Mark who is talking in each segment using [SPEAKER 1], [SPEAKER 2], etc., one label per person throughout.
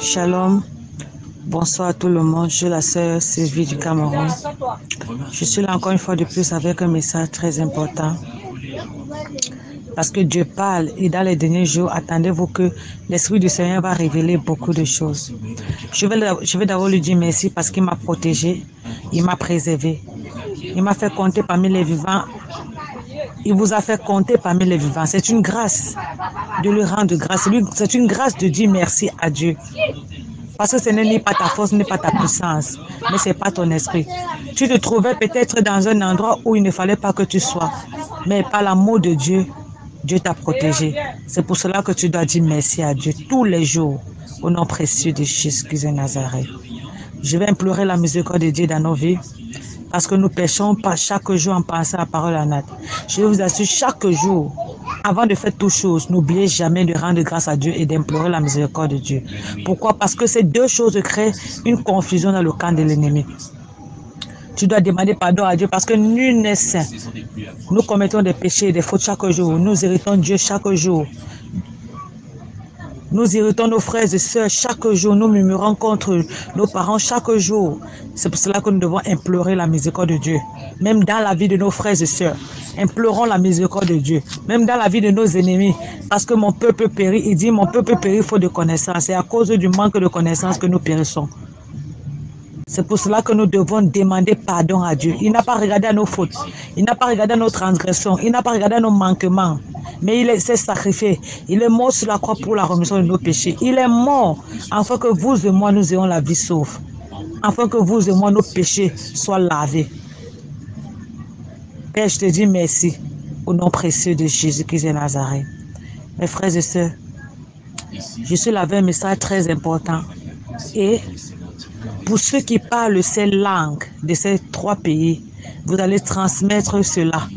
[SPEAKER 1] Shalom, bonsoir à tout le monde, je suis la sœur Sylvie du Cameroun. Je suis là encore une fois de plus avec un message très important. Parce que Dieu parle et dans les derniers jours, attendez-vous que l'Esprit du Seigneur va révéler beaucoup de choses. Je vais d'abord lui dire merci parce qu'il m'a protégé, il m'a préservé. Il m'a fait compter parmi les vivants. Il vous a fait compter parmi les vivants. C'est une grâce de lui rendre grâce. C'est une grâce de dire merci à Dieu. Parce que ce n'est ni pas ta force, ni pas ta puissance, mais c'est pas ton esprit. Tu te trouvais peut-être dans un endroit où il ne fallait pas que tu sois. Mais par l'amour de Dieu, Dieu t'a protégé. C'est pour cela que tu dois dire merci à Dieu tous les jours, au nom précieux de Jésus de Nazareth. Je vais implorer la miséricorde de Dieu dans nos vies, parce que nous péchons pas chaque jour en pensant à la parole à Nat. Je vous assure, chaque jour, avant de faire toutes choses, n'oubliez jamais de rendre grâce à Dieu et d'implorer la miséricorde de Dieu. Pourquoi? Parce que ces deux choses créent une confusion dans le camp de l'ennemi. Tu dois demander pardon à Dieu parce que nul n'est saint. Nous commettons des péchés et des fautes chaque jour. Nous irritons Dieu chaque jour. Nous irritons nos frères et sœurs chaque jour. Nous murmurons contre nos parents chaque jour. C'est pour cela que nous devons implorer la miséricorde de Dieu. Même dans la vie de nos frères et sœurs, implorons la miséricorde de Dieu. Même dans la vie de nos ennemis. Parce que mon peuple périt. Il dit, mon peuple périt faute de connaissance. C'est à cause du manque de connaissance que nous périssons. C'est pour cela que nous devons demander pardon à Dieu. Il n'a pas regardé à nos fautes. Il n'a pas regardé à nos transgressions. Il n'a pas regardé à nos manquements. Mais il s'est sacrifié. Il est mort sur la croix pour la rémission de nos péchés. Il est mort afin que vous et moi, nous ayons la vie sauve. Afin que vous et moi, nos péchés soient lavés. Père, je te dis merci au nom précieux de Jésus-Christ de Nazareth. Mes frères et sœurs, je suis là avec un message très important. Et pour ceux qui parlent ces langues de ces trois pays, vous allez transmettre cela.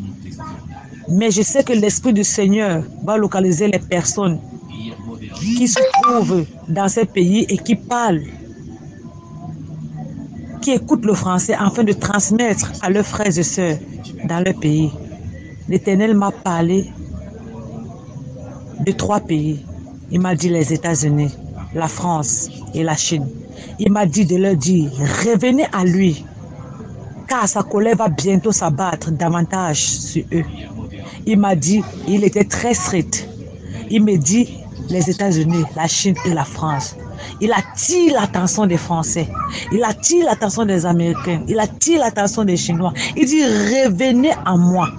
[SPEAKER 1] Mais je sais que l'Esprit du Seigneur va localiser les personnes qui se trouvent dans ces pays et qui parlent, qui écoutent le français afin de transmettre à leurs frères et sœurs dans leur pays. L'Éternel m'a parlé de trois pays. Il m'a dit les États-Unis, la France et la Chine. Il m'a dit de leur dire, revenez à lui, car sa colère va bientôt s'abattre davantage sur eux. Il m'a dit, il était très strict. Il me dit, les États-Unis, la Chine et la France. Il attire l'attention des Français. Il attire l'attention des Américains. Il attire l'attention des Chinois. Il dit, revenez à moi.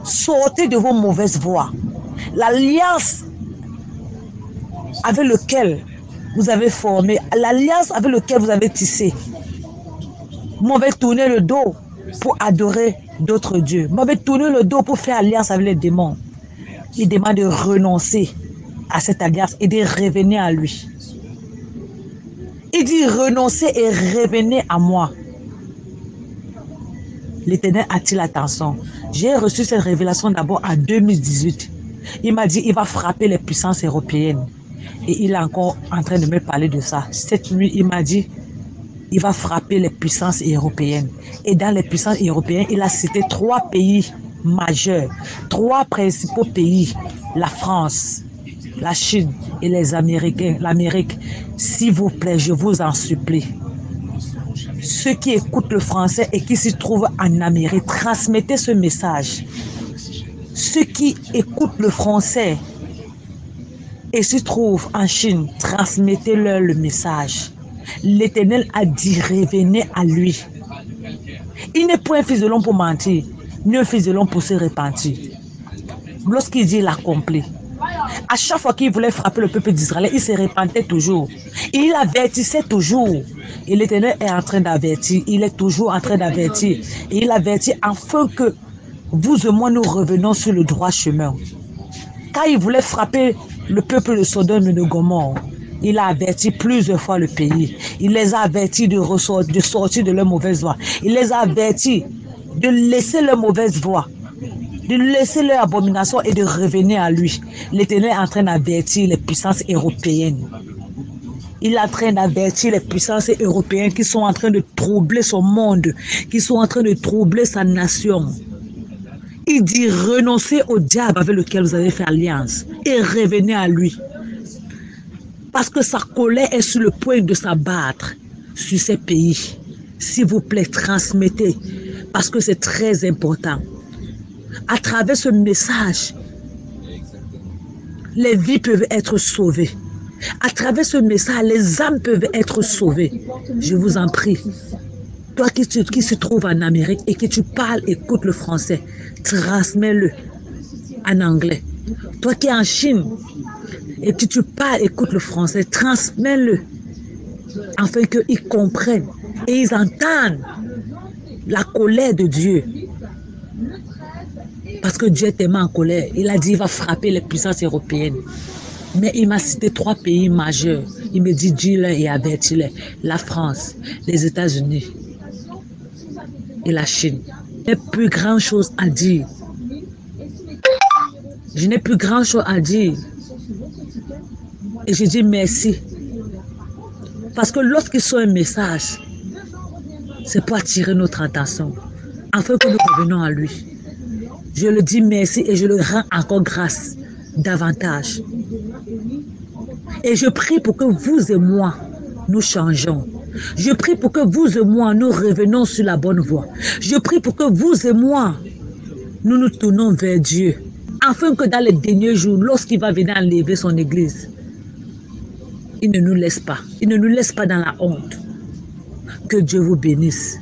[SPEAKER 1] Sortez de vos mauvaises voies. L'alliance avec laquelle vous avez formé, l'alliance avec laquelle vous avez tissé, m'avez tourné le dos pour adorer d'autres dieux. M'avez tourné le dos pour faire alliance avec les démons. Il demande de renoncer à cette alliance et de revenir à lui. Il dit renoncez et revenez à moi. L'Éternel attire l'attention. J'ai reçu cette révélation d'abord en 2018. Il m'a dit il va frapper les puissances européennes. Et il est encore en train de me parler de ça. Cette nuit, il m'a dit il va frapper les puissances européennes. Et dans les puissances européennes, il a cité trois pays majeurs, trois principaux pays, la France, la Chine et les Américains, l'Amérique. S'il vous plaît, je vous en supplie. Ceux qui écoutent le français et qui s'y trouvent en Amérique, transmettez ce message. Ceux qui écoutent le français et s'y trouvent en Chine, transmettez-leur le message. L'Éternel a dit, revenez à lui. Il n'est point un fils de l'homme pour mentir, ni un fils de l'homme pour se repentir. Lorsqu'il dit, il accomplit. À chaque fois qu'il voulait frapper le peuple d'Israël, il se repentait toujours. Et il avertissait toujours. Et l'Éternel est en train d'avertir. Il est toujours en train d'avertir. Et il avertit afin que vous et moi nous revenons sur le droit chemin. Quand il voulait frapper le peuple de Sodome et de Gomorrhe, il a averti plusieurs fois le pays. Il les a avertis de sortir de leur mauvaise voie. Il les a avertis de laisser leur mauvaise voie, de laisser leur abomination et de revenir à lui. L'Éternel est en train d'avertir les puissances européennes. Il est en train d'avertir les puissances européennes qui sont en train de troubler son monde, qui sont en train de troubler sa nation. Il dit renoncez au diable avec lequel vous avez fait alliance et revenez à lui. Parce que sa colère est sur le point de s'abattre sur ces pays. S'il vous plaît, transmettez. Parce que c'est très important. À travers ce message, les vies peuvent être sauvées. À travers ce message, les âmes peuvent être sauvées. Je vous en prie. Toi qui se trouves en Amérique et que tu parles, écoute le français, transmets-le en anglais. Toi qui es en Chine et que tu parles, écoute le français, transmets-le afin qu'ils comprennent et ils entendent la colère de Dieu. Parce que Dieu est tellement en colère. Il a dit qu'il va frapper les puissances européennes. Mais il m'a cité 3 pays majeurs. Il me dit, dis-le et avertis-le. La France, les États-Unis et la Chine. Je n'ai plus grand-chose à dire. Je n'ai plus grand-chose à dire. Et je dis merci. Parce que lorsqu'ils sont un message, c'est pour attirer notre attention, afin que nous revenions à lui. Je le dis merci et je le rends encore grâce davantage. Et je prie pour que vous et moi, nous changeons. Je prie pour que vous et moi, nous revenons sur la bonne voie. Je prie pour que vous et moi, nous nous tournons vers Dieu. Afin que dans les derniers jours, lorsqu'il va venir enlever son église, il ne nous laisse pas. Il ne nous laisse pas dans la honte. Que Dieu vous bénisse.